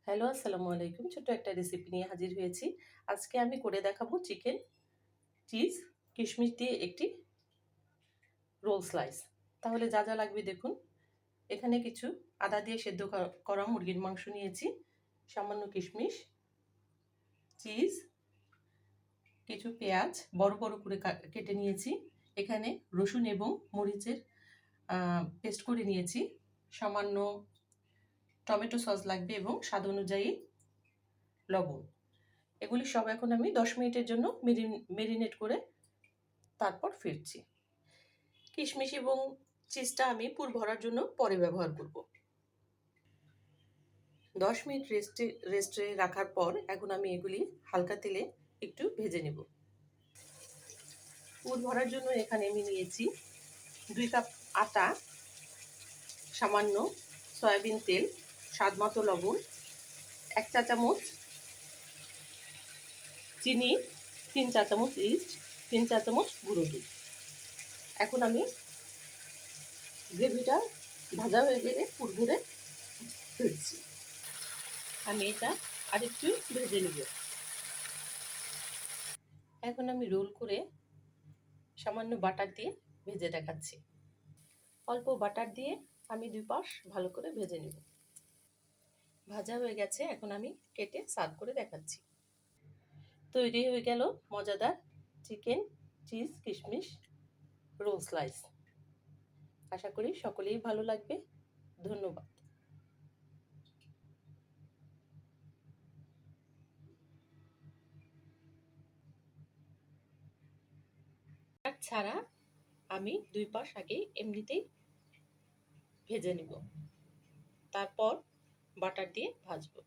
Hello, আসসালামু আলাইকুম। ছোট্ট একটা রেসিপি নিয়ে হাজির হয়েছি। আজকে আমি করে দেখাবো চিকেন, চিজ, কিশমিশ দিয়ে একটি রোল স্লাইস। তাহলে যা যা লাগবে দেখুন। এখানে কিছু আদা দিয়ে সেদ্ধ করা মুরগির মাংস নিয়েছি, সামান্য কিশমিশ, চিজ, কিছু পেঁয়াজ বড় বড় করে কেটে নিয়েছি। এখানে রসুন এবং মরিচের পেস্ট করে নিয়েছি। সামান্য টমেটো সস লাগবে এবং স্বাদ অনুযায়ী লবণ। এগুলি সব এখন আমি 10 মিনিটের জন্য মেরিনেট করে তারপর ফিরছি। কিশমিশ এবং চিজটা আমি পুর ভরার জন্য পরে ব্যবহার করব। 10 মিনিট রেস্টে রাখার পর এখন আমি এগুলি হালকা তেলে একটু ভেজে নেব। পুর ভরার জন্য এখানে আমি নিয়েছি 2 কাপ আটা, সামান্য সয়াবিন তেল, স্বাদমতো লবণ, 1 চা চামচ চিনি, 3 চা চামচ ইস্ট, 3 চা চামচ গুঁড়ো দুধ। এখন আমি গ্রেভিটা ভাজা হয়ে গেলে পুর ভরে ফেলছি। আমি এটা আরেকটু ভেজে নেব। এখন আমি রোল করে সামান্য বাটার দিয়ে ভেজে দেখাচ্ছি। অল্প বাটার দিয়ে আমি 2 পাশ ভালো করে ভেজে নেব। ভাজা হয়ে গেছে, এখন আমি কেটে সার্ভ করে দেখাচ্ছি। তৈরি হয়ে গেল মজাদার চিকেন, চিজ, কিশমিশ রোল স্লাইস। আশা করি সকলেই ভালো লাগবে। ধন্যবাদ। ছাড়া আমি 2 পাশ আগে এমনিতেই ভেজে নেব, তারপর বাটার দিয়ে ভাজবো।